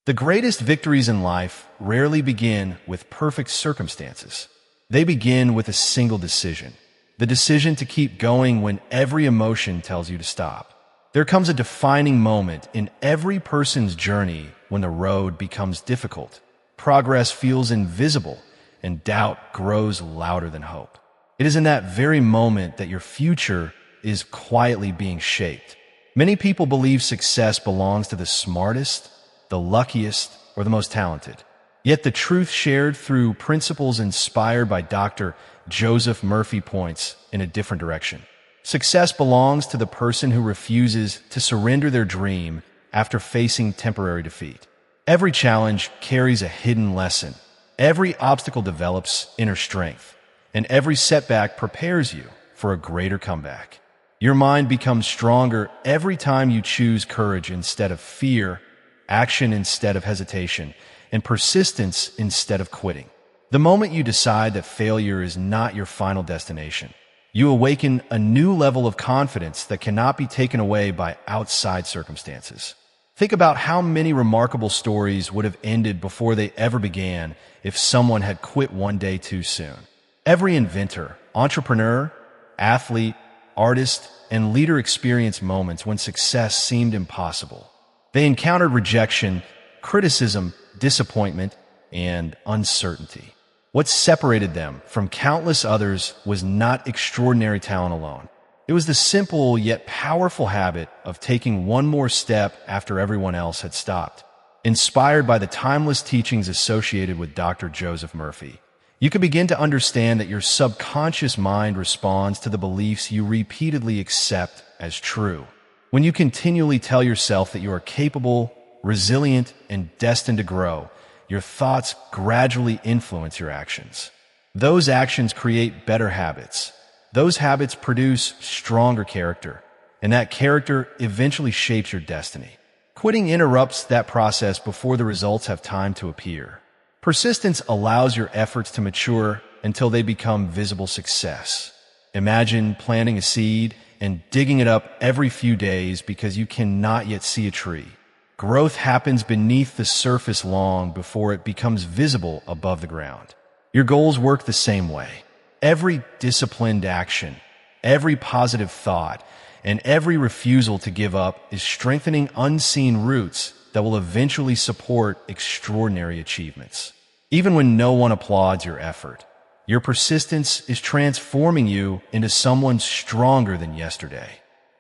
The greatest victories in life rarely begin with perfect circumstances. They begin with a single decision, the decision to keep going when every emotion tells you to stop. There comes a defining moment in every person's journey when the road becomes difficult, progress feels invisible, and doubt grows louder than hope. It is in that very moment that your future is quietly being shaped. Many people believe success belongs to the smartest, the luckiest, or the most talented. Yet the truth shared through principles inspired by Dr. Joseph Murphy points in a different direction. Success belongs to the person who refuses to surrender their dream after facing temporary defeat. Every challenge carries a hidden lesson. Every obstacle develops inner strength, and every setback prepares you for a greater comeback. Your mind becomes stronger every time you choose courage instead of fear, action instead of hesitation, and persistence instead of quitting. The moment you decide that failure is not your final destination, you awaken a new level of confidence that cannot be taken away by outside circumstances. Think about how many remarkable stories would have ended before they ever began if someone had quit one day too soon. Every inventor, entrepreneur, athlete, artist, and leader experienced moments when success seemed impossible. They encountered rejection, criticism, disappointment, and uncertainty. What separated them from countless others was not extraordinary talent alone. It was the simple yet powerful habit of taking one more step after everyone else had stopped. Inspired by the timeless teachings associated with Dr. Joseph Murphy, you can begin to understand that your subconscious mind responds to the beliefs you repeatedly accept as true. When you continually tell yourself that you are capable, resilient, and destined to grow, your thoughts gradually influence your actions. Those actions create better habits. Those habits produce stronger character, and that character eventually shapes your destiny. Quitting interrupts that process before the results have time to appear. Persistence allows your efforts to mature until they become visible success. Imagine planting a seed and digging it up every few days because you cannot yet see a tree. Growth happens beneath the surface long before it becomes visible above the ground. Your goals work the same way. Every disciplined action, every positive thought, and every refusal to give up is strengthening unseen roots that will eventually support extraordinary achievements. Even when no one applauds your effort, your persistence is transforming you into someone stronger than yesterday.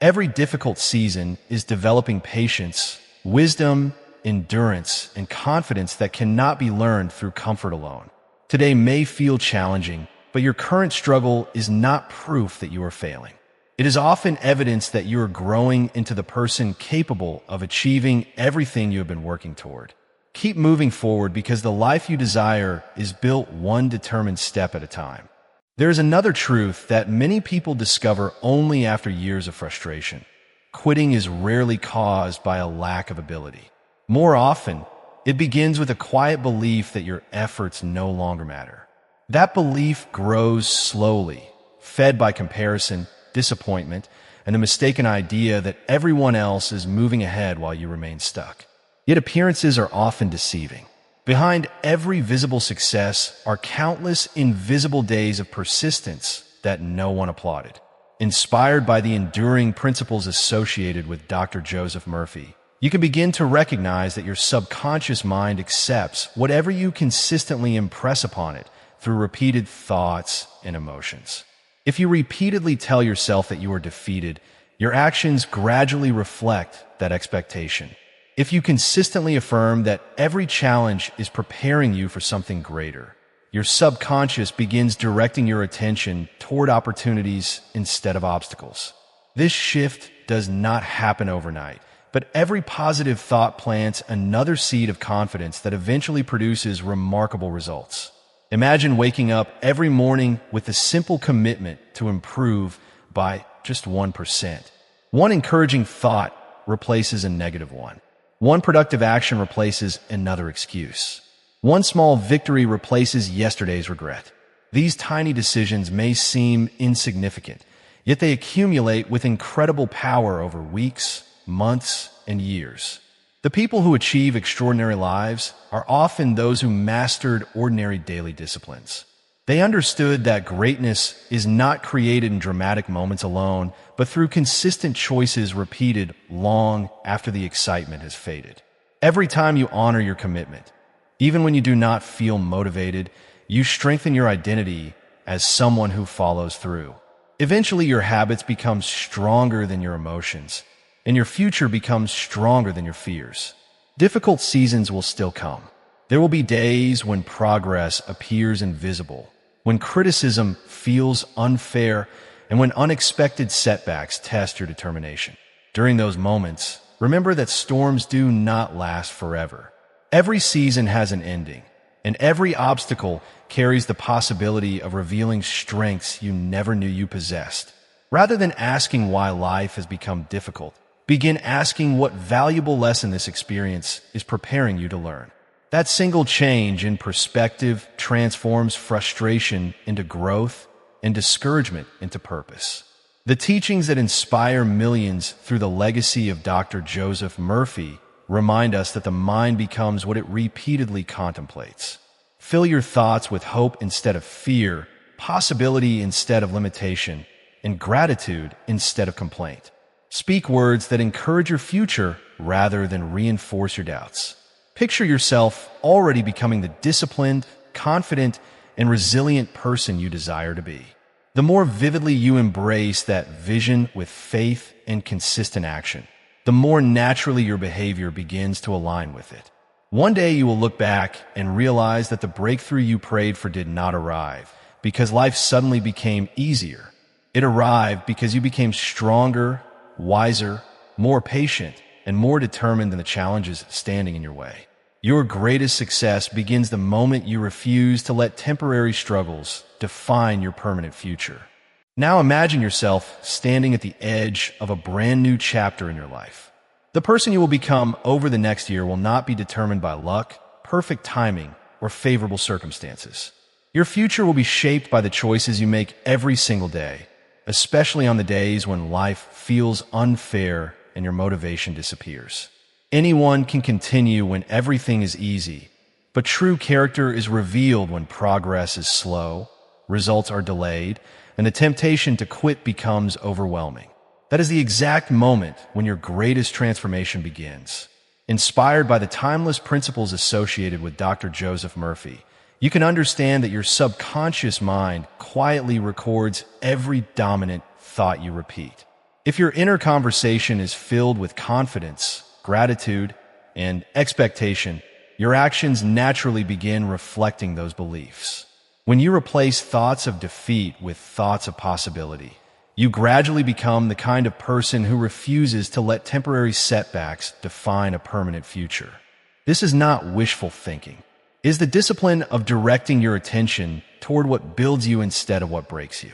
Every difficult season is developing patience, wisdom, endurance, and confidence that cannot be learned through comfort alone. Today may feel challenging, but your current struggle is not proof that you are failing. It is often evidence that you are growing into the person capable of achieving everything you have been working toward. Keep moving forward because the life you desire is built one determined step at a time. There is another truth that many people discover only after years of frustration. Quitting is rarely caused by a lack of ability. More often, it begins with a quiet belief that your efforts no longer matter. That belief grows slowly, fed by comparison, disappointment, and the mistaken idea that everyone else is moving ahead while you remain stuck. Yet appearances are often deceiving. Behind every visible success are countless invisible days of persistence that no one applauded. Inspired by the enduring principles associated with Dr. Joseph Murphy, you can begin to recognize that your subconscious mind accepts whatever you consistently impress upon it through repeated thoughts and emotions. If you repeatedly tell yourself that you are defeated, your actions gradually reflect that expectation. If you consistently affirm that every challenge is preparing you for something greater, your subconscious begins directing your attention toward opportunities instead of obstacles. This shift does not happen overnight, but every positive thought plants another seed of confidence that eventually produces remarkable results. Imagine waking up every morning with a simple commitment to improve by just 1%. One encouraging thought replaces a negative one. One productive action replaces another excuse. One small victory replaces yesterday's regret. These tiny decisions may seem insignificant, yet they accumulate with incredible power over weeks, months, and years. The people who achieve extraordinary lives are often those who mastered ordinary daily disciplines. They understood that greatness is not created in dramatic moments alone, but through consistent choices repeated long after the excitement has faded. Every time you honor your commitment, even when you do not feel motivated, you strengthen your identity as someone who follows through. Eventually, your habits become stronger than your emotions, and your future becomes stronger than your fears. Difficult seasons will still come. There will be days when progress appears invisible, when criticism feels unfair, and when unexpected setbacks test your determination. During those moments, remember that storms do not last forever. Every season has an ending, and every obstacle carries the possibility of revealing strengths you never knew you possessed. Rather than asking why life has become difficult, begin asking what valuable lesson this experience is preparing you to learn. That single change in perspective transforms frustration into growth and discouragement into purpose. The teachings that inspire millions through the legacy of Dr. Joseph Murphy remind us that the mind becomes what it repeatedly contemplates. Fill your thoughts with hope instead of fear, possibility instead of limitation, and gratitude instead of complaint. Speak words that encourage your future rather than reinforce your doubts. Picture yourself already becoming the disciplined, confident, and resilient person you desire to be. The more vividly you embrace that vision with faith and consistent action, the more naturally your behavior begins to align with it. One day you will look back and realize that the breakthrough you prayed for did not arrive because life suddenly became easier. It arrived because you became stronger, wiser, more patient, and more determined than the challenges standing in your way. Your greatest success begins the moment you refuse to let temporary struggles define your permanent future. Now imagine yourself standing at the edge of a brand new chapter in your life. The person you will become over the next year will not be determined by luck, perfect timing, or favorable circumstances. Your future will be shaped by the choices you make every single day, especially on the days when life feels unfair and your motivation disappears. Anyone can continue when everything is easy, but true character is revealed when progress is slow, results are delayed, and the temptation to quit becomes overwhelming. That is the exact moment when your greatest transformation begins. Inspired by the timeless principles associated with Dr. Joseph Murphy, you can understand that your subconscious mind quietly records every dominant thought you repeat. If your inner conversation is filled with confidence, gratitude, and expectation, your actions naturally begin reflecting those beliefs. When you replace thoughts of defeat with thoughts of possibility, you gradually become the kind of person who refuses to let temporary setbacks define a permanent future. This is not wishful thinking. It is the discipline of directing your attention toward what builds you instead of what breaks you.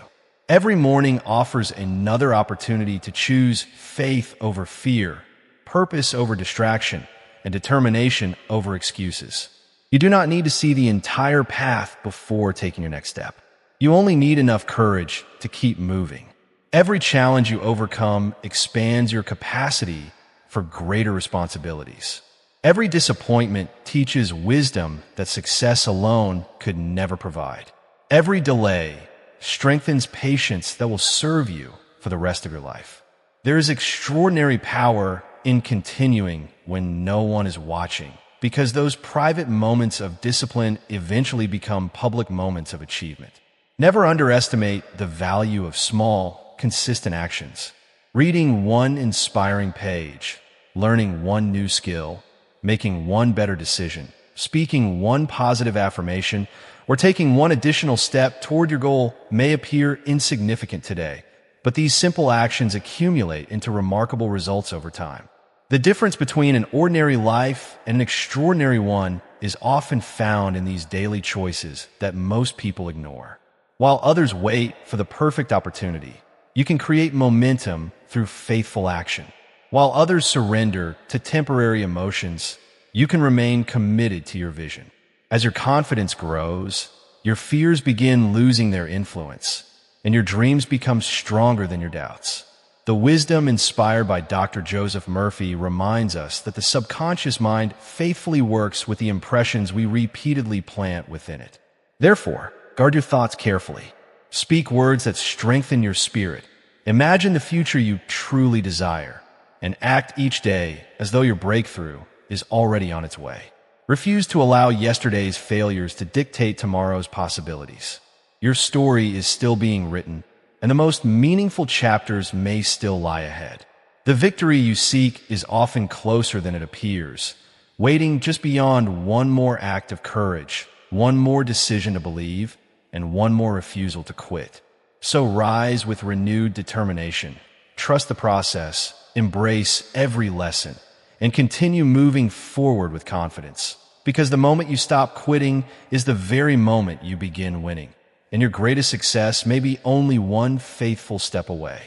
Every morning offers another opportunity to choose faith over fear, purpose over distraction, and determination over excuses. You do not need to see the entire path before taking your next step. You only need enough courage to keep moving. Every challenge you overcome expands your capacity for greater responsibilities. Every disappointment teaches wisdom that success alone could never provide. Every delay strengthens patience that will serve you for the rest of your life. There is extraordinary power in continuing when no one is watching, because those private moments of discipline eventually become public moments of achievement. Never underestimate the value of small, consistent actions. Reading one inspiring page, learning one new skill, making one better decision, speaking one positive affirmation, or taking one additional step toward your goal may appear insignificant today, but these simple actions accumulate into remarkable results over time. The difference between an ordinary life and an extraordinary one is often found in these daily choices that most people ignore. While others wait for the perfect opportunity, you can create momentum through faithful action. While others surrender to temporary emotions, you can remain committed to your vision. As your confidence grows, your fears begin losing their influence, and your dreams become stronger than your doubts. The wisdom inspired by Dr. Joseph Murphy reminds us that the subconscious mind faithfully works with the impressions we repeatedly plant within it. Therefore, guard your thoughts carefully. Speak words that strengthen your spirit. Imagine the future you truly desire, and act each day as though your breakthrough is already on its way. Refuse to allow yesterday's failures to dictate tomorrow's possibilities. Your story is still being written, and the most meaningful chapters may still lie ahead. The victory you seek is often closer than it appears, waiting just beyond one more act of courage, one more decision to believe, and one more refusal to quit. So rise with renewed determination, trust the process, embrace every lesson, and continue moving forward with confidence. Because the moment you stop quitting is the very moment you begin winning, and your greatest success may be only one faithful step away.